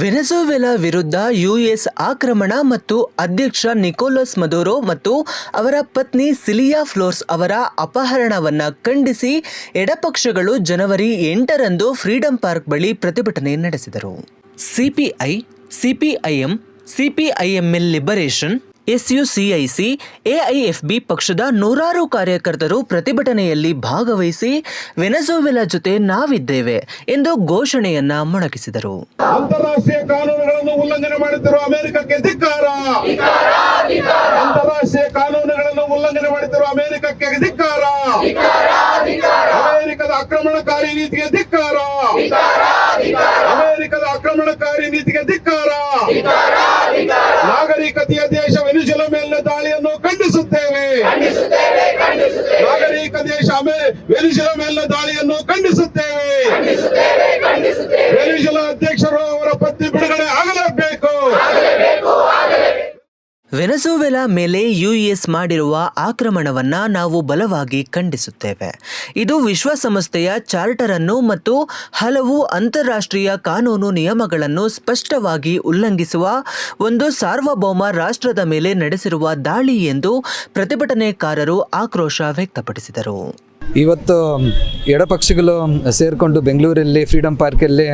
ವೆನೆಜುವೆಲಾ ವಿರುದ್ಧ ಯುಎಸ್ ಆಕ್ರಮಣ ಮತ್ತು ಅಧ್ಯಕ್ಷ ನಿಕೋಲಸ್ ಮದುರೋ ಮತ್ತು ಅವರ ಪತ್ನಿ ಸಿಲಿಯಾ ಫ್ಲೋರ್ಸ್ ಅವರ ಅಪಹರಣವನ್ನು ಖಂಡಿಸಿ ಎಡಪಕ್ಷಗಳು ಜನವರಿ 8ರಂದು ಫ್ರೀಡಂ ಪಾರ್ಕ್ ಬಳಿ ಪ್ರತಿಭಟನೆ ನಡೆಸಿದರು. ಸಿಪಿಐಎಂ, ಸಿಪಿಐಎಂಎಲ್ ಲಿಬರೇಷನ್, ಎಸ್ಯುಸಿಐಸಿ, ಎಐಎಫ್ಬಿ ಪಕ್ಷದ ನೂರಾರು ಕಾರ್ಯಕರ್ತರು ಪ್ರತಿಭಟನೆಯಲ್ಲಿ ಭಾಗವಹಿಸಿ ವೆನೆಜುವೆಲಾ ಜೊತೆ ನಾವಿದ್ದೇವೆ ಎಂದು ಘೋಷಣೆಯನ್ನ ಮೊಳಗಿಸಿದರು. ಅಂತಾರಾಷ್ಟ್ರೀಯ ಕಾನೂನುಗಳನ್ನು ಉಲ್ಲಂಘನೆ ಮಾಡುತ್ತಿರುವ ಅಮೆರಿಕಕ್ಕೆ ಧಿಕ್ಕಾರ. ಅಂತಾರಾಷ್ಟ್ರೀಯ ಕಾನೂನುಗಳನ್ನು ಉಲ್ಲಂಘನೆ ಮಾಡುತ್ತಿರುವ ಅಮೆರಿಕಕ್ಕೆ ಧಿಕ್ಕಾರ. ಅಮೆರಿಕದ ಆಕ್ರಮಣಕಾರಿ ನೀತಿಗೆ ಧಿಕ್ಕಾರ. ಅಮೆರಿಕದ ಆಕ್ರಮಣಕಾರಿ ನೀತಿಗೆ ಧಿಕ್ಕಾರ. ನಾಗರಿಕತೆಯ ದೇಶ ವೆನಿಜುಲಾ ಮೇಲಿನ ದಾಳಿಯನ್ನು ಖಂಡಿಸುತ್ತೇವೆ. ನಾಗರಿಕ ದೇಶ ವೆನಿಜುಲಾ ಮೇಲಿನ ದಾಳಿಯನ್ನು ಖಂಡಿಸುತ್ತೇವೆ. ವೆನಿಜುಲಾ ಅಧ್ಯಕ್ಷರು ಅವರ ಪತ್ನಿ ಬಿಡುಗಡೆ ಆಗಲೇಬೇಕು. ವೆನೆಜುವೆಲಾ ಮೇಲೆ ಯುಎಸ್ ಮಾಡಿರುವ ಆಕ್ರಮಣವನ್ನು ನಾವು ಬಲವಾಗಿ ಖಂಡಿಸುತ್ತೇವೆ. ಇದು ವಿಶ್ವಸಂಸ್ಥೆಯ ಚಾರ್ಟರ್ ಅನ್ನು ಮತ್ತು ಹಲವು ಅಂತಾರಾಷ್ಟ್ರೀಯ ಕಾನೂನು ನಿಯಮಗಳನ್ನು ಸ್ಪಷ್ಟವಾಗಿ ಉಲ್ಲಂಘಿಸುವ ಒಂದು ಸಾರ್ವಭೌಮ ರಾಷ್ಟ್ರದ ಮೇಲೆ ನಡೆಸಿರುವ ದಾಳಿ ಎಂದು ಪ್ರತಿಭಟನೆಕಾರರು ಆಕ್ರೋಶ ವ್ಯಕ್ತಪಡಿಸಿದರು. ಇವತ್ತು ಎಡಪಕ್ಷಗಳು ಸೇರಿಕೊಂಡು ಬೆಂಗಳೂರಲ್ಲಿ ಫ್ರೀಡಂ ಪಾರ್ಕಲ್ಲಿ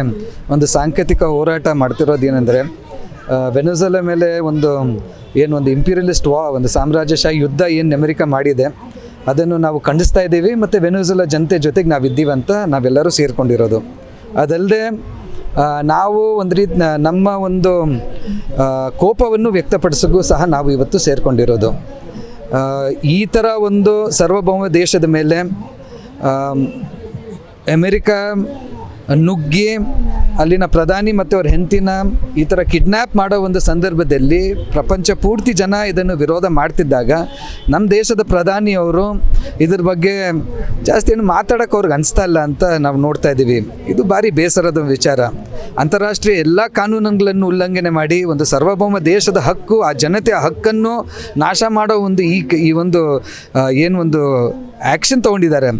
ಒಂದು ಸಾಂಕೇತಿಕ ಹೋರಾಟ ಮಾಡ್ತಿರೋದೇನೆಂದರೆ, ವೆನೆಜುವೆಲಾ ಮೇಲೆ ಒಂದು ಇಂಪೀರಿಯಲಿಸ್ಟ್ ಒಂದು ಸಾಮ್ರಾಜ್ಯಶಾಹಿ ಯುದ್ಧ ಏನು ಅಮೆರಿಕ ಮಾಡಿದೆ ಅದನ್ನು ನಾವು ಖಂಡಿಸ್ತಾ ಇದ್ದೀವಿ. ಮತ್ತು ವೆನೆಜುವೆಲಾ ಜನತೆ ಜೊತೆಗೆ ನಾವಿದ್ದೀವಿ ಅಂತ ನಾವೆಲ್ಲರೂ ಸೇರಿಕೊಂಡಿರೋದು. ಅದಲ್ಲದೆ ನಾವು ಒಂದು ರೀತಿ ನಮ್ಮ ಒಂದು ಕೋಪವನ್ನು ವ್ಯಕ್ತಪಡಿಸೋಕ್ಕೂ ಸಹ ನಾವು ಇವತ್ತು ಸೇರಿಕೊಂಡಿರೋದು. ಈ ಥರ ಒಂದು ಸಾರ್ವಭೌಮ ದೇಶದ ಮೇಲೆ ಅಮೆರಿಕ ನುಗ್ಗಿ ಅಲ್ಲಿನ ಪ್ರಧಾನಿ ಮತ್ತು ಅವ್ರ ಹೆಂಡತಿನ ಈ ಥರ ಕಿಡ್ನ್ಯಾಪ್ ಮಾಡೋ ಒಂದು ಸಂದರ್ಭದಲ್ಲಿ ಪ್ರಪಂಚ ಪೂರ್ತಿ ಜನ ಇದನ್ನು ವಿರೋಧ ಮಾಡ್ತಿದ್ದಾಗ ನಮ್ಮ ದೇಶದ ಪ್ರಧಾನಿಯವರು ಇದ್ರ ಬಗ್ಗೆ ಜಾಸ್ತಿ ಏನು ಮಾತಾಡೋಕೆ ಅವ್ರಿಗೆ ಅನಿಸ್ತಾ ಇಲ್ಲ ಅಂತ ನಾವು ನೋಡ್ತಾ ಇದ್ದೀವಿ. ಇದು ಭಾರಿ ಬೇಸರದ ವಿಚಾರ. ಅಂತಾರಾಷ್ಟ್ರೀಯ ಎಲ್ಲ ಕಾನೂನುಗಳನ್ನು ಉಲ್ಲಂಘನೆ ಮಾಡಿ ಒಂದು ಸಾರ್ವಭೌಮ ದೇಶದ ಹಕ್ಕು, ಆ ಜನತೆಯ ಹಕ್ಕನ್ನು ನಾಶ ಮಾಡೋ ಒಂದು ಈ ಒಂದು ಒಂದು ಆ್ಯಕ್ಷನ್ ತೊಗೊಂಡಿದ್ದಾರೆ.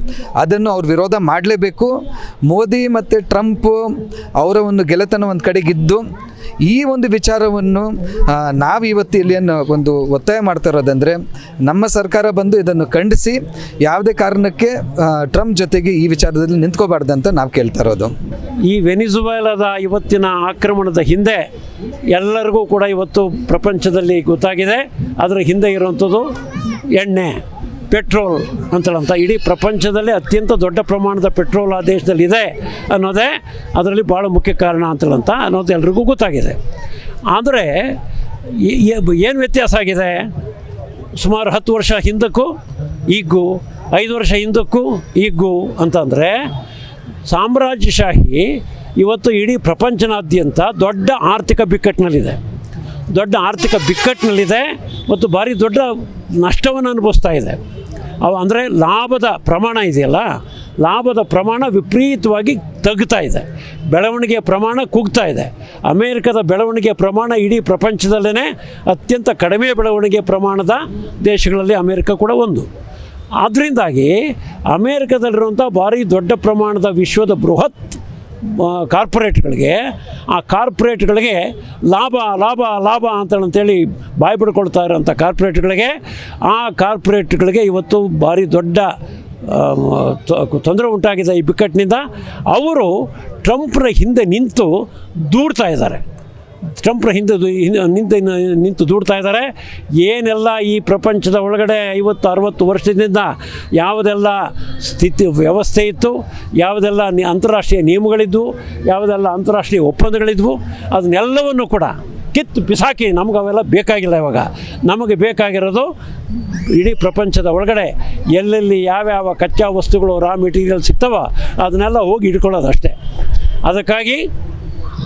ಅದನ್ನು ಅವ್ರು ವಿರೋಧ ಮಾಡಲೇಬೇಕು. ಮೋದಿ ಮತ್ತು ಟ್ರಂಪ್ ಅವರ ಒಂದು ಗೆಳೆತನ ಒಂದು ಕಡೆಗಿದ್ದು ಈ ಒಂದು ವಿಚಾರವನ್ನು ನಾವು ಇವತ್ತು ಇಲ್ಲಿ ಒಂದು ಒತ್ತಾಯ ಮಾಡ್ತಾ ಇರೋದಂದರೆ, ನಮ್ಮ ಸರ್ಕಾರ ಬಂದು ಇದನ್ನು ಖಂಡಿಸಿ ಯಾವುದೇ ಕಾರಣಕ್ಕೆ ಟ್ರಂಪ್ ಜೊತೆಗೆ ಈ ವಿಚಾರದಲ್ಲಿ ನಿಂತ್ಕೋಬಾರ್ದಂತ ನಾವು ಕೇಳ್ತಾ ಇರೋದು. ಈ ವೆನಿಜುವೆಲಾದ ಇವತ್ತಿನ ಆಕ್ರಮಣದ ಹಿಂದೆ ಎಲ್ಲರಿಗೂ ಕೂಡ ಇವತ್ತು ಪ್ರಪಂಚದಲ್ಲಿ ಗೊತ್ತಾಗಿದೆ. ಅದರ ಹಿಂದೆ ಇರುವಂಥದ್ದು ಎಣ್ಣೆ, ಪೆಟ್ರೋಲ್ ಅಂತೇಳಂತ ಇಡೀ ಪ್ರಪಂಚದಲ್ಲೇ ಅತ್ಯಂತ ದೊಡ್ಡ ಪ್ರಮಾಣದ ಪೆಟ್ರೋಲ್ ಆ ದೇಶದಲ್ಲಿ ಇದೆ ಅನ್ನೋದೇ ಅದರಲ್ಲಿ ಭಾಳ ಮುಖ್ಯ ಕಾರಣ ಅಂತೇಳಂತ ಅನ್ನೋದು ಎಲ್ರಿಗೂ ಗೊತ್ತಾಗಿದೆ. ಆದರೆ ಏನು ವ್ಯತ್ಯಾಸ ಆಗಿದೆ? ಸುಮಾರು 10 ವರ್ಷ ಹಿಂದಕ್ಕೂ ಈಗೂ, 5 ವರ್ಷ ಹಿಂದಕ್ಕೂ ಈಗೂ ಅಂತಂದರೆ, ಸಾಮ್ರಾಜ್ಯಶಾಹಿ ಇವತ್ತು ಇಡೀ ಪ್ರಪಂಚನಾದ್ಯಂತ ದೊಡ್ಡ ಆರ್ಥಿಕ ಬಿಕ್ಕಟ್ಟಿನಲ್ಲಿದೆ ಮತ್ತು ಭಾರಿ ದೊಡ್ಡ ನಷ್ಟವನ್ನು ಅನುಭವಿಸ್ತಾ ಇದೆ. ಅಂದರೆ ಲಾಭದ ಪ್ರಮಾಣ ಇದೆಯಲ್ಲ, ಲಾಭದ ಪ್ರಮಾಣ ವಿಪರೀತವಾಗಿ ತಗ್ತಾ ಇದೆ. ಬೆಳವಣಿಗೆಯ ಪ್ರಮಾಣ ಕುಗ್ತಾ ಇದೆ. ಅಮೇರಿಕದ ಬೆಳವಣಿಗೆಯ ಪ್ರಮಾಣ ಇಡೀ ಪ್ರಪಂಚದಲ್ಲೇ ಅತ್ಯಂತ ಕಡಿಮೆ ಬೆಳವಣಿಗೆಯ ಪ್ರಮಾಣದ ದೇಶಗಳಲ್ಲಿ ಅಮೇರಿಕ ಕೂಡ ಒಂದು. ಆದ್ದರಿಂದಾಗಿ ಅಮೇರಿಕದಲ್ಲಿರುವಂಥ ಭಾರಿ ದೊಡ್ಡ ಪ್ರಮಾಣದ ವಿಶ್ವದ ಬೃಹತ್ ಕಾರ್ಪೊರೇಟ್ಗಳಿಗೆ ಲಾಭ ಅಂತೇಳಿ ಬಾಯಿ ಬಿಡ್ಕೊಳ್ತಾ ಇರೋಂಥ ಕಾರ್ಪೊರೇಟ್ಗಳಿಗೆ ಇವತ್ತು ಭಾರಿ ದೊಡ್ಡ ತೊಂದರೆ ಉಂಟಾಗಿದೆ ಈ ಬಿಕ್ಕಟ್ಟಿನಿಂದ. ಅವರು ಟ್ರಂಪ್ನ ಹಿಂದೆ ನಿಂತು ದೂಡ್ತಾ ಇದ್ದಾರೆ. ನಿಂತು ದೂಡ್ತಾ ಇದ್ದಾರೆ. ಏನೆಲ್ಲ ಈ ಪ್ರಪಂಚದ ಒಳಗಡೆ 50-60 ವರ್ಷದಿಂದ ಯಾವುದೆಲ್ಲ ವ್ಯವಸ್ಥೆ ಇತ್ತು, ಯಾವುದೆಲ್ಲ ಅಂತಾರಾಷ್ಟ್ರೀಯ ನಿಯಮಗಳಿದ್ವು, ಯಾವುದೆಲ್ಲ ಅಂತಾರಾಷ್ಟ್ರೀಯ ಒಪ್ಪಂದಗಳಿದ್ವು, ಅದನ್ನೆಲ್ಲವನ್ನು ಕೂಡ ಕಿತ್ತು ಬಿಸಾಕಿ ನಮ್ಗೆ ಅವೆಲ್ಲ ಬೇಕಾಗಿಲ್ಲ. ಇವಾಗ ನಮಗೆ ಬೇಕಾಗಿರೋದು ಇಡೀ ಪ್ರಪಂಚದ ಒಳಗಡೆ ಎಲ್ಲೆಲ್ಲಿ ಯಾವ್ಯಾವ ಕಚ್ಚಾ ವಸ್ತುಗಳು, ರಾ ಮೆಟೀರಿಯಲ್ ಸಿಗ್ತವೋ ಅದನ್ನೆಲ್ಲ ಹೋಗಿ ಇಟ್ಕೊಳ್ಳೋದು ಅಷ್ಟೇ. ಅದಕ್ಕಾಗಿ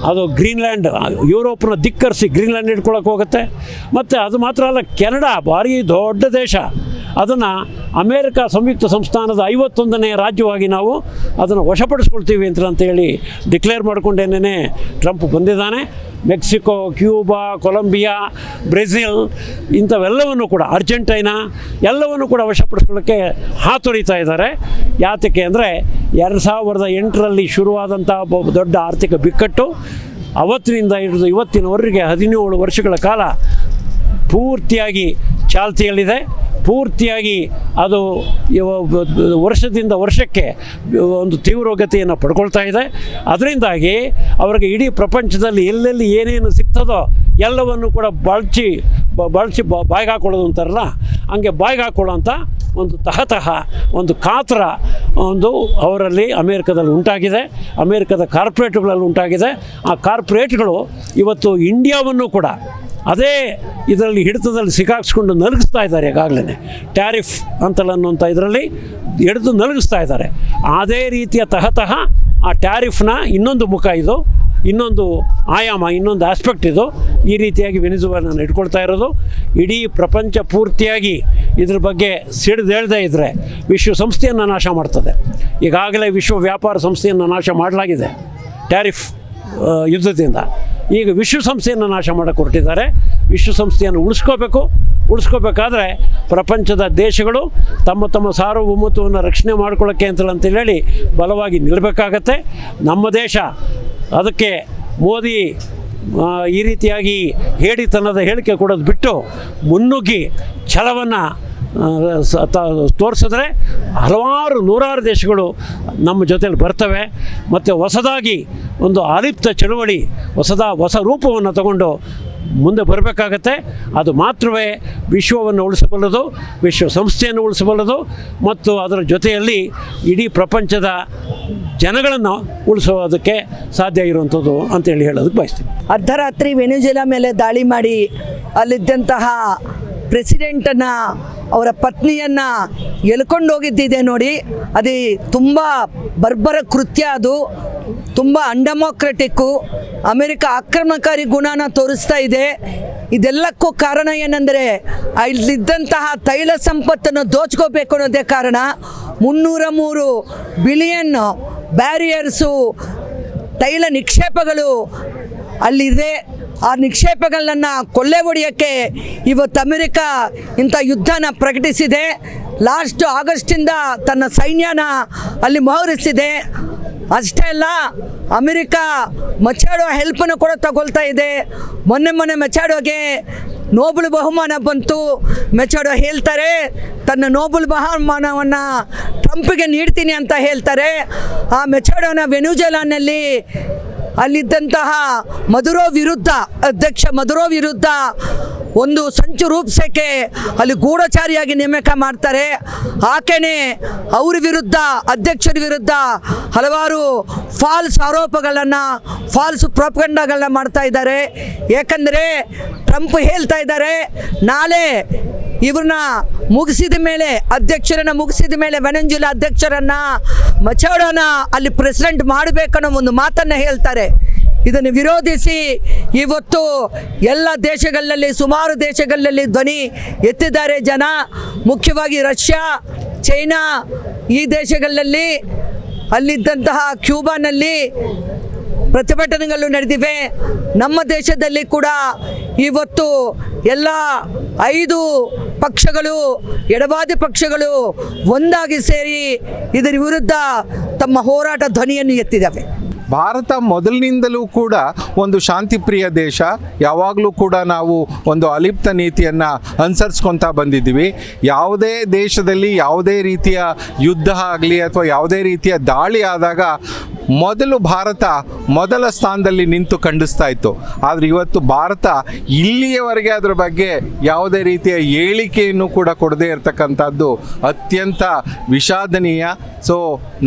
ಅದು ಗ್ರೀನ್ಲ್ಯಾಂಡ್, ಯುರೋಪ್ನ ಧಿಕ್ಕರಿಸಿ ಗ್ರೀನ್ಲ್ಯಾಂಡ್ ಇಟ್ಕೊಳ್ಳೋಕೆ ಹೋಗುತ್ತೆ. ಮತ್ತು ಅದು ಮಾತ್ರ ಅಲ್ಲ, ಕೆನಡಾ ಭಾರಿ ದೊಡ್ಡ ದೇಶ, ಅದನ್ನು ಅಮೇರಿಕ ಸಂಯುಕ್ತ ಸಂಸ್ಥಾನದ 51ನೇ ರಾಜ್ಯವಾಗಿ ನಾವು ಅದನ್ನು ವಶಪಡಿಸ್ಕೊಳ್ತೀವಿ ಅಂತೇಳಿ ಡಿಕ್ಲೇರ್ ಮಾಡಿಕೊಂಡೇನೇ ಟ್ರಂಪ್ ಬಂದಿದ್ದಾನೆ. ಮೆಕ್ಸಿಕೋ, ಕ್ಯೂಬಾ, ಕೊಲಂಬಿಯಾ, ಬ್ರೆಜಿಲ್ ಇಂಥವೆಲ್ಲವನ್ನು ಕೂಡ, ಅರ್ಜೆಂಟೈನಾ ಎಲ್ಲವನ್ನು ಕೂಡ ವಶಪಡಿಸ್ಕೊಳ್ಳೋಕ್ಕೆ ಹಾತೊರಿತಾ ಇದ್ದಾರೆ. ಯಾತಕ್ಕೆ ಅಂದರೆ 2008ರಲ್ಲಿ ಶುರುವಾದಂಥ ದೊಡ್ಡ ಆರ್ಥಿಕ ಬಿಕ್ಕಟ್ಟು ಅವತ್ತಿನಿಂದ ಹಿಡಿದು ಇವತ್ತಿನವರೆಗೆ 17 ವರ್ಷಗಳ ಕಾಲ ಪೂರ್ತಿಯಾಗಿ ಚಾಲ್ತಿಯಲ್ಲಿದೆ. ಪೂರ್ತಿಯಾಗಿ ಅದು ವರ್ಷದಿಂದ ವರ್ಷಕ್ಕೆ ಒಂದು ತೀವ್ರಗತಿಯನ್ನು ಪಡ್ಕೊಳ್ತಾ ಇದೆ. ಅದರಿಂದಾಗಿ ಅವರಿಗೆ ಇಡೀ ಪ್ರಪಂಚದಲ್ಲಿ ಎಲ್ಲೆಲ್ಲಿ ಏನೇನು ಸಿಗ್ತದೋ ಎಲ್ಲವನ್ನು ಕೂಡ ಬಳಸಿ ಬಾಯಿಗೆ ಹಾಕ್ಕೊಳ್ಳೋದು ಅಂತಾರಲ್ಲ, ಹಂಗೆ ಬಾಯಿಗೆ ಹಾಕ್ಕೊಳ್ಳೋಂಥ ಒಂದು ತಹತಃ ಒಂದು ಕಾತರ ಒಂದು ಅವರಲ್ಲಿ ಅಮೇರಿಕದಲ್ಲಿ ಉಂಟಾಗಿದೆ. ಅಮೇರಿಕದ ಕಾರ್ಪೊರೇಟ್ಗಳಲ್ಲಿ ಉಂಟಾಗಿದೆ. ಆ ಕಾರ್ಪೊರೇಟ್ಗಳು ಇವತ್ತು ಇಂಡಿಯಾವನ್ನು ಕೂಡ ಅದೇ ಇದರಲ್ಲಿ ಹಿಡಿತದಲ್ಲಿ ಸಿಕ್ಕಾಕ್ಸ್ಕೊಂಡು ನಲಗಿಸ್ತಾ ಇದ್ದಾರೆ. ಈಗಾಗಲೇ ಟ್ಯಾರಿಫ್ ಅಂತಲನ್ನುವಂಥ ಇದರಲ್ಲಿ ಹಿಡಿದು ನಲಗಿಸ್ತಾ ಇದ್ದಾರೆ. ಅದೇ ರೀತಿಯ ತಹತಃ ಆ ಟ್ಯಾರಿಫ್ನ ಇನ್ನೊಂದು ಮುಖ ಇದು, ಇನ್ನೊಂದು ಆಯಾಮ, ಇನ್ನೊಂದು ಆಸ್ಪೆಕ್ಟ್ ಇದು. ಈ ರೀತಿಯಾಗಿ ವೆನಿಜುವೆಲಾನ ಇಟ್ಕೊಳ್ತಾ ಇರೋದು. ಇಡೀ ಪ್ರಪಂಚ ಪೂರ್ತಿಯಾಗಿ ಇದ್ರ ಬಗ್ಗೆ ಸಿಡಿದೇಳದೇ ಇದ್ದರೆ ವಿಶ್ವಸಂಸ್ಥೆಯನ್ನು ನಾಶ ಮಾಡ್ತದೆ. ಈಗಾಗಲೇ ವಿಶ್ವ ವ್ಯಾಪಾರ ಸಂಸ್ಥೆಯನ್ನು ನಾಶ ಮಾಡಲಾಗಿದೆ ಟ್ಯಾರಿಫ್ ಯುದ್ಧದಿಂದ. ಈಗ ವಿಶ್ವಸಂಸ್ಥೆಯನ್ನು ನಾಶ ಮಾಡೋಕ್ಕೆ ಹೊರಟಿದ್ದಾರೆ. ವಿಶ್ವಸಂಸ್ಥೆಯನ್ನು ಉಳಿಸ್ಕೋಬೇಕಾದ್ರೆ ಪ್ರಪಂಚದ ದೇಶಗಳು ತಮ್ಮ ಸಾರ್ವಭೌಮತ್ವವನ್ನು ರಕ್ಷಣೆ ಮಾಡ್ಕೊಳ್ಳೋಕ್ಕೆ ಅಂತೇಳಿ ಬಲವಾಗಿ ನಿಲ್ಲಬೇಕಾಗತ್ತೆ. ನಮ್ಮ ದೇಶ ಅದಕ್ಕೆ ಮೋದಿ ಈ ರೀತಿಯಾಗಿ ಹೇಡಿತನದ ಹೇಳಿಕೆ ಕೊಡೋದು ಬಿಟ್ಟು ಮುನ್ನುಗ್ಗಿ ಛಲವನ್ನು ತೋರಿಸಿದ್ರೆ ನೂರಾರು ದೇಶಗಳು ನಮ್ಮ ಜೊತೆಲಿ ಬರ್ತವೆ. ಮತ್ತು ಹೊಸದಾಗಿ ಒಂದು ಆಲಿಪ್ತ ಚಳುವಳಿ ಹೊಸ ರೂಪವನ್ನು ತಗೊಂಡು ಮುಂದೆ ಬರಬೇಕಾಗತ್ತೆ. ಅದು ಮಾತ್ರವೇ ವಿಶ್ವವನ್ನು ಉಳಿಸಬಲ್ಲದು, ವಿಶ್ವಸಂಸ್ಥೆಯನ್ನು ಉಳಿಸಬಲ್ಲದು, ಮತ್ತು ಅದರ ಜೊತೆಯಲ್ಲಿ ಇಡೀ ಪ್ರಪಂಚದ ಜನಗಳನ್ನು ಉಳಿಸೋದಕ್ಕೆ ಸಾಧ್ಯ ಇರುವಂಥದ್ದು ಅಂತೇಳಿ ಹೇಳೋದಕ್ಕೆ ಬಯಸ್ತೀನಿ. ಅರ್ಧರಾತ್ರಿ ವೆನಿಜುವೆಲಾ ಮೇಲೆ ದಾಳಿ ಮಾಡಿ ಅಲ್ಲಿದ್ದಂತಹ ಪ್ರೆಸಿಡೆಂಟನ್ನು, ಅವರ ಪತ್ನಿಯನ್ನು ಎಳ್ಕೊಂಡು ಹೋಗಿದ್ದಿದೆ ನೋಡಿ. ಅದು ತುಂಬ ಬರ್ಬರ ಕೃತ್ಯ. ಅದು ತುಂಬ ಅನ್ಡೆಮೋಕ್ರೆಟಿಕ್ಕು, ಅಮೆರಿಕ ಆಕ್ರಮಣಕಾರಿ ಗುಣನ ತೋರಿಸ್ತಾ ಇದೆ. ಇದೆಲ್ಲಕ್ಕೂ ಕಾರಣ ಏನಂದರೆ ಇಲ್ಲಿದ್ದಂತಹ ತೈಲ ಸಂಪತ್ತನ್ನು ದೋಚ್ಕೋಬೇಕು ಅನ್ನೋದೇ ಕಾರಣ. 303 ಬಿಲಿಯನ್ ಬ್ಯಾರಿಯರ್ಸು ತೈಲ ನಿಕ್ಷೇಪಗಳು ಅಲ್ಲಿದೆ. ಆ ನಿಕ್ಷೇಪಗಳನ್ನು ಕೊಳ್ಳೆ ಹೊಡೆಯೋಕ್ಕೆ ಇವತ್ತು ಅಮೆರಿಕ ಇಂಥ ಯುದ್ಧನ ಪ್ರಕಟಿಸಿದೆ. ಲಾಸ್ಟ್ ಆಗಸ್ಟಿಂದ ತನ್ನ ಸೈನ್ಯನ ಅಲ್ಲಿ ಮೋಹರಿಸಿದೆ. ಅಷ್ಟೇ ಅಲ್ಲ, ಅಮೆರಿಕ ಮಚಾಡೋ ಹೆಲ್ಪನ್ನು ಕೂಡ ತಗೊಳ್ತಾ ಇದೆ. ಮೊನ್ನೆ ಮಚಾಡೋಗೆ ನೋಬೆಲ್ ಬಹುಮಾನ ಬಂತು. ಮೆಚಾಡೋ ಹೇಳ್ತಾರೆ ತನ್ನ ನೋಬೆಲ್ ಬಹುಮಾನವನ್ನು ಟ್ರಂಪ್ಗೆ ನೀಡ್ತೀನಿ ಅಂತ ಹೇಳ್ತಾರೆ. ಆ ಮೆಚಾಡೋನ ವೆನಿಜುವೆಲಾನಲ್ಲಿ ಅಲ್ಲಿದ್ದಂತಹ ಅಧ್ಯಕ್ಷ ಮದುರೋ ವಿರುದ್ಧ ಒಂದು ಸಂಚು ರೂಪಿಸೋಕ್ಕೆ ಅಲ್ಲಿ ಗೂಢಚಾರಿಯಾಗಿ ನೇಮಕ ಮಾಡ್ತಾರೆ. ಆಕೆನೇ ಅವ್ರ ವಿರುದ್ಧ, ಅಧ್ಯಕ್ಷರ ವಿರುದ್ಧ ಹಲವಾರು ಫಾಲ್ಸ್ ಆರೋಪಗಳನ್ನು, ಫಾಲ್ಸ್ ಪ್ರೊಪಗಂಡಗಳನ್ನ ಮಾಡ್ತಾ ಇದ್ದಾರೆ. ಏಕೆಂದರೆ ಟ್ರಂಪ್ ಹೇಳ್ತಾ ಇದ್ದಾರೆ, ನಾಳೆ ಇವ್ರನ್ನ ಮುಗಿಸಿದ ಮೇಲೆ, ಅಧ್ಯಕ್ಷರನ್ನು ಮುಗಿಸಿದ ಮೇಲೆ ವೆನೆಜುವೆಲಾ ಅಧ್ಯಕ್ಷರನ್ನು ಮಚಾಡೋನ ಅಲ್ಲಿ ಪ್ರೆಸಿಡೆಂಟ್ ಮಾಡಬೇಕನ್ನೋ ಒಂದು ಮಾತನ್ನು ಹೇಳ್ತಾರೆ. ಇದನ್ನು ವಿರೋಧಿಸಿ ಇವತ್ತು ಎಲ್ಲ ದೇಶಗಳಲ್ಲಿ, ಸುಮಾರು ದೇಶಗಳಲ್ಲಿ ಧ್ವನಿ ಎತ್ತಿದ್ದಾರೆ ಜನ. ಮುಖ್ಯವಾಗಿ ರಷ್ಯಾ, ಚೈನಾ ಈ ದೇಶಗಳಲ್ಲಿ, ಅಲ್ಲಿದ್ದಂತಹ ಕ್ಯೂಬಾನಲ್ಲಿ ಪ್ರತಿಭಟನೆಗಳು ನಡೆದಿವೆ. ನಮ್ಮ ದೇಶದಲ್ಲಿ ಕೂಡ ಇವತ್ತು ಎಲ್ಲ 5 ಪಕ್ಷಗಳು, ಎಡವಾದಿ ಪಕ್ಷಗಳು ಒಂದಾಗಿ ಸೇರಿ ಇದರ ವಿರುದ್ಧ ತಮ್ಮ ಹೋರಾಟ ಧ್ವನಿಯನ್ನು ಎತ್ತಿದ್ದಾವೆ. ಭಾರತ ಮೊದಲಿನಿಂದಲೂ ಕೂಡ ಒಂದು ಶಾಂತಿಪ್ರಿಯ ದೇಶ. ಯಾವಾಗಲೂ ಕೂಡ ನಾವು ಒಂದು ಅಲಿಪ್ತ ನೀತಿಯನ್ನು ಅನುಸರಿಸ್ಕೊತಾ ಬಂದಿದ್ದೀವಿ. ಯಾವುದೇ ದೇಶದಲ್ಲಿ ಯಾವುದೇ ರೀತಿಯ ಯುದ್ಧ ಆಗಲಿ ಅಥವಾ ಯಾವುದೇ ರೀತಿಯ ದಾಳಿ ಆದಾಗ ಮೊದಲು ಭಾರತ ಮೊದಲ ಸ್ಥಾನದಲ್ಲಿ ನಿಂತು ಖಂಡಿಸ್ತಾ ಇತ್ತು. ಆದರೆ ಇವತ್ತು ಭಾರತ ಇಲ್ಲಿಯವರೆಗೆ ಅದರ ಬಗ್ಗೆ ಯಾವುದೇ ರೀತಿಯ ಹೇಳಿಕೆಯನ್ನು ಕೂಡ ಕೊಡದೇ ಇರತಕ್ಕಂಥದ್ದು ಅತ್ಯಂತ ವಿಷಾದನೀಯ. ಸೊ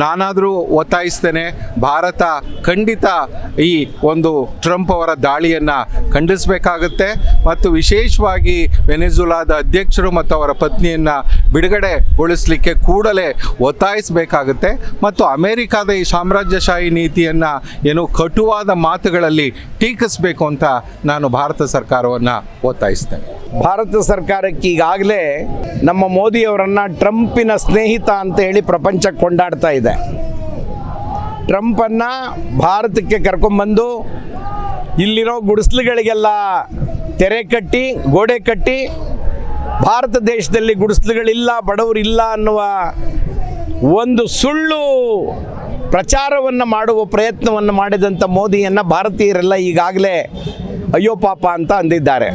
ನಾನಾದರೂ ಒತ್ತಾಯಿಸ್ತೇನೆ, ಭಾರತ ಖಂಡಿತ ಈ ಒಂದು ಟ್ರಂಪ್ ಅವರ ದಾಳಿಯನ್ನು ಖಂಡಿಸಬೇಕಾಗುತ್ತೆ ಮತ್ತು ವಿಶೇಷವಾಗಿ ವೆನೆಜುವೆಲಾದ ಅಧ್ಯಕ್ಷರು ಮತ್ತು ಅವರ ಪತ್ನಿಯನ್ನು ಬಿಡುಗಡೆಗೊಳಿಸಲಿಕ್ಕೆ ಕೂಡಲೇ ಒತ್ತಾಯಿಸಬೇಕಾಗುತ್ತೆ. ಮತ್ತು ಅಮೆರಿಕದ ಈ ಸಾಮ್ರಾಜ್ಯಶಾಹಿ ನೀತಿಯನ್ನು ಏನು ಕಟುವಾದ ಮಾತುಗಳಲ್ಲಿ ಟೀಕಿಸಬೇಕು ಅಂತ ನಾನು ಭಾರತ ಸರ್ಕಾರವನ್ನು ಒತ್ತಾಯಿಸ್ತೇನೆ. ಭಾರತ ಸರ್ಕಾರಕ್ಕೆ ಈಗಾಗಲೇ ನಮ್ಮ ಮೋದಿಯವರನ್ನು ಟ್ರಂಪಿನ ಸ್ನೇಹಿತ ಅಂತ ಹೇಳಿ ಪ್ರಪಂಚ ಕೊಂಡಾಡ್ತಾ ಇದೆ. ಟ್ರಂಪನ್ನು ಭಾರತಕ್ಕೆ ಕರ್ಕೊಂಬಂದು ಇಲ್ಲಿರೋ ಗುಡಿಸಲುಗಳಿಗೆಲ್ಲ ತೆರೆ ಕಟ್ಟಿ, ಗೋಡೆ ಕಟ್ಟಿ, ಭಾರತ ದೇಶದಲ್ಲಿ ಗುಡಿಸಲುಗಳಿಲ್ಲ, ಬಡವರಿಲ್ಲ ಅನ್ನುವ ಒಂದು ಸುಳ್ಳು ಪ್ರಚಾರವನ್ನು ಮಾಡುವ ಪ್ರಯತ್ನವನ್ನು ಮಾಡಿದಂಥ ಮೋದಿಯನ್ನು ಭಾರತೀಯರೆಲ್ಲ ಈಗಾಗಲೇ ಅಯ್ಯೋ ಪಾಪ ಅಂತ ಅಂದಿದ್ದಾರೆ.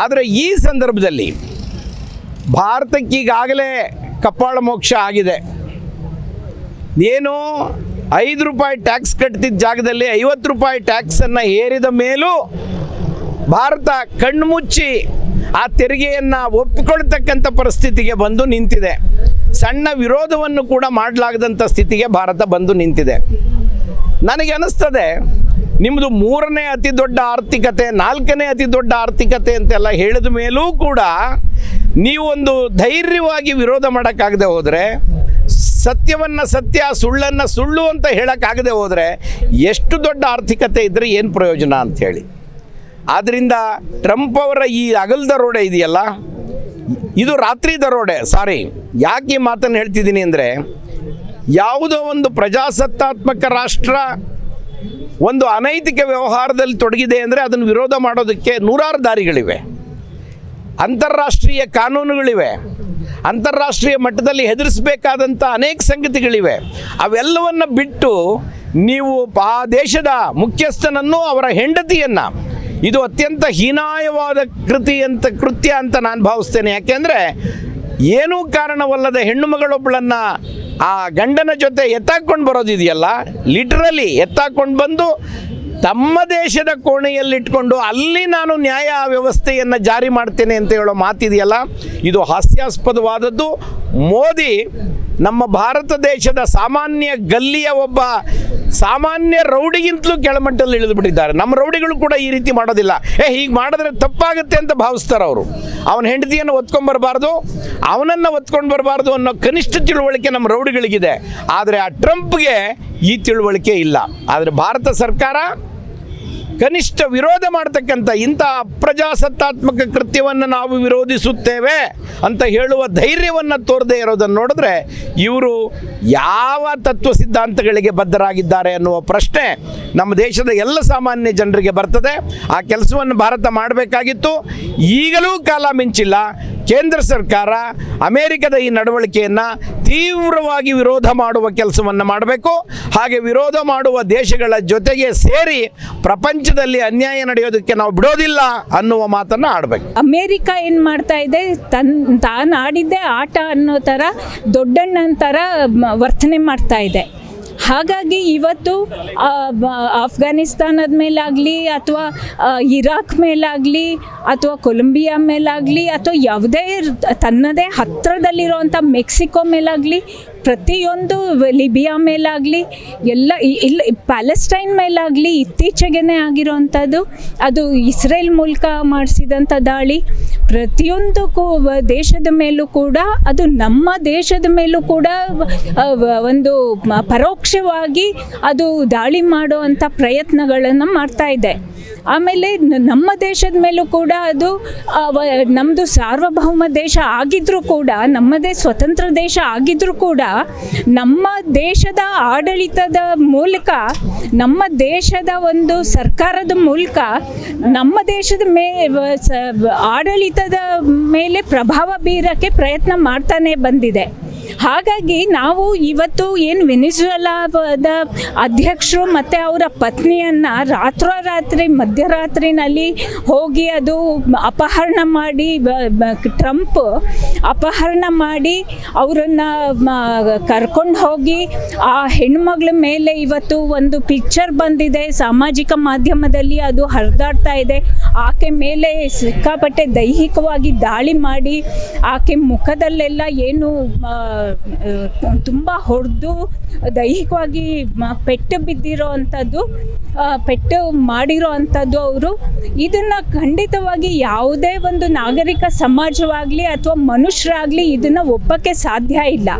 ಆದರೆ ಈ ಸಂದರ್ಭದಲ್ಲಿ ಭಾರತಕ್ಕೀಗಾಗಲೇ ಕಪಾಳ ಮೋಕ್ಷ ಆಗಿದೆ. ಏನು 5 ರೂಪಾಯಿ ಟ್ಯಾಕ್ಸ್ ಕಟ್ತಿದ್ದ ಜಾಗದಲ್ಲಿ 50 ರೂಪಾಯಿ ಟ್ಯಾಕ್ಸನ್ನು ಹೇರಿದ ಮೇಲೂ ಭಾರತ ಕಣ್ಮುಚ್ಚಿ ಆ ತೆರಿಗೆಯನ್ನು ಒಪ್ಪಿಕೊಳ್ತಕ್ಕಂಥ ಪರಿಸ್ಥಿತಿಗೆ ಬಂದು ನಿಂತಿದೆ. ಸಣ್ಣ ವಿರೋಧವನ್ನು ಕೂಡ ಮಾಡಲಾಗದಂಥ ಸ್ಥಿತಿಗೆ ಭಾರತ ಬಂದು ನಿಂತಿದೆ. ನನಗೆ ಅನ್ನಿಸ್ತದೆ, ನಿಮ್ಮದು 3ನೇ ಅತಿ ದೊಡ್ಡ ಆರ್ಥಿಕತೆ, 4ನೇ ಅತಿ ದೊಡ್ಡ ಆರ್ಥಿಕತೆ ಅಂತೆಲ್ಲ ಹೇಳಿದ ಮೇಲೂ ಕೂಡ ನೀವೊಂದು ಧೈರ್ಯವಾಗಿ ವಿರೋಧ ಮಾಡೋಕ್ಕಾಗದೆ ಹೋದರೆ, ಸತ್ಯವನ್ನು ಸತ್ಯ, ಸುಳ್ಳನ್ನು ಸುಳ್ಳು ಅಂತ ಹೇಳೋಕ್ಕಾಗದೆ ಹೋದರೆ ಎಷ್ಟು ದೊಡ್ಡ ಆರ್ಥಿಕತೆ ಇದ್ದರೆ ಏನು ಪ್ರಯೋಜನ ಅಂಥೇಳಿ. ಆದ್ದರಿಂದ ಟ್ರಂಪ್ ಅವರ ಈ ಹಗಲು ದರೋಡೆ ಇದೆಯಲ್ಲ, ಇದು ರಾತ್ರಿ ದರೋಡೆ. ಯಾಕೆ ಈ ಮಾತನ್ನು ಹೇಳ್ತಿದ್ದೀನಿ ಅಂದರೆ, ಯಾವುದೋ ಒಂದು ಪ್ರಜಾಸತ್ತಾತ್ಮಕ ರಾಷ್ಟ್ರ ಒಂದು ಅನೈತಿಕ ವ್ಯವಹಾರದಲ್ಲಿ ತೊಡಗಿದೆ ಅಂದರೆ ಅದನ್ನು ವಿರೋಧ ಮಾಡೋದಕ್ಕೆ ನೂರಾರು ದಾರಿಗಳಿವೆ, ಅಂತಾರಾಷ್ಟ್ರೀಯ ಕಾನೂನುಗಳಿವೆ, ಅಂತಾರಾಷ್ಟ್ರೀಯ ಮಟ್ಟದಲ್ಲಿ ಹೆದರಿಸಬೇಕಾದಂಥ ಅನೇಕ ಸಂಗತಿಗಳಿವೆ. ಅವೆಲ್ಲವನ್ನು ಬಿಟ್ಟು ನೀವು ಆ ದೇಶದ ಮುಖ್ಯಸ್ಥನನ್ನು, ಅವರ ಹೆಂಡತಿಯನ್ನು, ಇದು ಅತ್ಯಂತ ಹೀನಾಯವಾದ ಕೃತ್ಯ ಅಂತ ನಾನು ಭಾವಿಸ್ತೇನೆ. ಯಾಕೆಂದರೆ ಏನೂ ಕಾರಣವಲ್ಲದ ಹೆಣ್ಣು ಮಗಳೊಬ್ಬಳನ್ನು ಆ ಗಂಡನ ಜೊತೆ ಎತ್ತಾಕೊಂಡು ಬರೋದಿದೆಯಲ್ಲ, ಲಿಟ್ರಲಿ ಎತ್ತಾಕೊಂಡು ಬಂದು ತಮ್ಮ ದೇಶದ ಕೋಣೆಯಲ್ಲಿಟ್ಕೊಂಡು ಅಲ್ಲಿ ನಾನು ನ್ಯಾಯ ವ್ಯವಸ್ಥೆಯನ್ನು ಜಾರಿ ಮಾಡ್ತೇನೆ ಅಂತ ಹೇಳೋ ಮಾತಿದೆಯಲ್ಲ, ಇದು ಹಾಸ್ಯಾಸ್ಪದವಾದದ್ದು. ಮೋದಿ ನಮ್ಮ ಭಾರತ ದೇಶದ ಸಾಮಾನ್ಯ ಗಲ್ಲಿಯ ಒಬ್ಬ ಸಾಮಾನ್ಯ ರೌಡಿಗಿಂತಲೂ ಕೆಳಮಟ್ಟದಲ್ಲಿ ಇಳಿದುಬಿಟ್ಟಿದ್ದಾರೆ. ನಮ್ಮ ರೌಡಿಗಳು ಕೂಡ ಈ ರೀತಿ ಮಾಡೋದಿಲ್ಲ. ಹೀಗೆ ಮಾಡಿದ್ರೆ ತಪ್ಪಾಗುತ್ತೆ ಅಂತ ಭಾವಿಸ್ತಾರೆ ಅವರು. ಅವನ ಹೆಂಡತಿಯನ್ನು ಒತ್ಕೊಂಡ್ಬರಬಾರ್ದು, ಅವನನ್ನು ಒತ್ಕೊಂಡು ಬರಬಾರ್ದು ಅನ್ನೋ ಕನಿಷ್ಠ ತಿಳುವಳಿಕೆ ನಮ್ಮ ರೌಡಿಗಳಿಗಿದೆ. ಆದರೆ ಆ ಟ್ರಂಪ್ಗೆ ಈ ತಿಳುವಳಿಕೆ ಇಲ್ಲ. ಆದರೆ ಭಾರತ ಸರ್ಕಾರ ಕನಿಷ್ಠ ವಿರೋಧ ಮಾಡ್ತಕ್ಕಂಥ ಇಂಥ ಅಪ್ರಜಾಸತ್ತಾತ್ಮಕ ಕೃತ್ಯವನ್ನು ನಾವು ವಿರೋಧಿಸುತ್ತೇವೆ ಅಂತ ಹೇಳುವ ಧೈರ್ಯವನ್ನು ತೋರದೇ ಇರೋದನ್ನು ನೋಡಿದ್ರೆ ಇವರು ಯಾವ ತತ್ವ ಸಿದ್ಧಾಂತಗಳಿಗೆ ಬದ್ಧರಾಗಿದ್ದಾರೆ ಅನ್ನುವ ಪ್ರಶ್ನೆ ನಮ್ಮ ದೇಶದ ಎಲ್ಲ ಸಾಮಾನ್ಯ ಜನರಿಗೆ ಬರ್ತದೆ. ಆ ಕೆಲಸವನ್ನು ಭಾರತ ಮಾಡಬೇಕಾಗಿತ್ತು. ಈಗಲೂ ಕಾಲ ಮಿಂಚಿಲ್ಲ. ಕೇಂದ್ರ ಸರ್ಕಾರ ಅಮೇರಿಕದ ಈ ನಡವಳಿಕೆಯನ್ನು ತೀವ್ರವಾಗಿ ವಿರೋಧ ಮಾಡುವ ಕೆಲಸವನ್ನು ಮಾಡಬೇಕು. ಹಾಗೆ ವಿರೋಧ ಮಾಡುವ ದೇಶಗಳ ಜೊತೆಗೆ ಸೇರಿ ಪ್ರಪಂಚದಲ್ಲಿ ಅನ್ಯಾಯ ನಡೆಯೋದಕ್ಕೆ ನಾವು ಬಿಡೋದಿಲ್ಲ ಅನ್ನುವ ಮಾತನ್ನು ಆಡಬೇಕು. ಅಮೇರಿಕ ಏನು ಮಾಡ್ತಾ ಇದೆ, ತಾನು ಆಡಿದ್ದೇ ಆಟ ಅನ್ನೋ ಥರ ದೊಡ್ಡಣ್ಣನ ಥರ ವರ್ತನೆ ಮಾಡ್ತಾ ಇದೆ. ಹಾಗಾಗಿ ಇವತ್ತು ಅಫ್ಘಾನಿಸ್ತಾನದ ಮೇಲಾಗಲಿ ಅಥವಾ ಇರಾಕ್ ಮೇಲಾಗಲಿ ಅಥವಾ ಕೊಲಂಬಿಯಾ ಮೇಲಾಗಲಿ ಅಥವಾ ಯಾವುದೇ ತನ್ನದೇ ಹತ್ತಿರದಲ್ಲಿರೋವಂಥ ಮೆಕ್ಸಿಕೋ ಮೇಲಾಗಲಿ, ಪ್ರತಿಯೊಂದು ಲಿಬಿಯಾ ಮೇಲಾಗಲಿ, ಎಲ್ಲ ಇಲ್ಲ ಪ್ಯಾಲೆಸ್ಟೈನ್ ಮೇಲಾಗಲಿ ಇತ್ತೀಚೆಗೆ ಆಗಿರೋವಂಥದ್ದು, ಅದು ಇಸ್ರೇಲ್ ಮೂಲಕ ಮಾಡಿಸಿದಂಥ ದಾಳಿ, ಪ್ರತಿಯೊಂದಕ್ಕೂ ದೇಶದ ಮೇಲೂ ಕೂಡ, ಅದು ನಮ್ಮ ದೇಶದ ಮೇಲೂ ಕೂಡ ಒಂದು ಪರೋಕ್ಷವಾಗಿ ಅದು ದಾಳಿ ಮಾಡುವಂಥ ಪ್ರಯತ್ನಗಳನ್ನು ಮಾಡ್ತಾ ಇದೆ. ಆಮೇಲೆ ನಮ್ಮ ದೇಶದ ಮೇಲೂ ಕೂಡ ಅದು ನಮ್ಮದು ಸಾರ್ವಭೌಮ ದೇಶ ಆಗಿದ್ದರೂ ಕೂಡ, ನಮ್ಮದೇ ಸ್ವತಂತ್ರ ದೇಶ ಆಗಿದ್ದರೂ ಕೂಡ, ನಮ್ಮ ದೇಶದ ಆಡಳಿತದ ಮೂಲಕ, ನಮ್ಮ ದೇಶದ ಒಂದು ಸರ್ಕಾರದ ಮೂಲಕ ನಮ್ಮ ದೇಶದ ಆಡಳಿತದ ಮೇಲೆ ಪ್ರಭಾವ ಬೀರೋಕ್ಕೆ ಪ್ರಯತ್ನ ಮಾಡ್ತಾನೆ ಬಂದಿದೆ. ಹಾಗಾಗಿ ನಾವು ಇವತ್ತು ಏನು ವೆನಿಜುವೆಲಾದ ಅಧ್ಯಕ್ಷರು ಮತ್ತು ಅವರ ಪತ್ನಿಯನ್ನು ರಾತ್ರೋರಾತ್ರಿ ಮಧ್ಯರಾತ್ರಿನಲ್ಲಿ ಹೋಗಿ ಅದು ಅಪಹರಣ ಮಾಡಿ, ಟ್ರಂಪ್ ಅಪಹರಣ ಮಾಡಿ ಅವರನ್ನು ಕರ್ಕೊಂಡು ಹೋಗಿ ಆ ಹೆಣ್ಮಗಳ ಮೇಲೆ ಇವತ್ತು ಒಂದು ಪಿಕ್ಚರ್ ಬಂದಿದೆ ಸಾಮಾಜಿಕ ಮಾಧ್ಯಮದಲ್ಲಿ, ಅದು ಹರಿದಾಡ್ತಾ ಇದೆ. ಆಕೆ ಮೇಲೆ ಸಿಕ್ಕಾಪಟ್ಟೆ ದೈಹಿಕವಾಗಿ ದಾಳಿ ಮಾಡಿ ಆಕೆ ಮುಖದಲ್ಲೆಲ್ಲ ಏನು ತುಂಬ ಹೊಡೆದು ದೈಹಿಕವಾಗಿ ಪೆಟ್ಟು ಬಿದ್ದಿರೋ ಅಂಥದ್ದು, ಪೆಟ್ಟು ಮಾಡಿರೋ ಅಂಥದ್ದು. ಅವರು ಇದನ್ನು ಖಂಡಿತವಾಗಿ ಯಾವುದೇ ಒಂದು ನಾಗರಿಕ ಸಮಾಜವಾಗಲಿ ಅಥವಾ ಮನುಷ್ಯರಾಗಲಿ ಇದನ್ನು ಒಪ್ಪಕ್ಕೆ ಸಾಧ್ಯ ಇಲ್ಲ.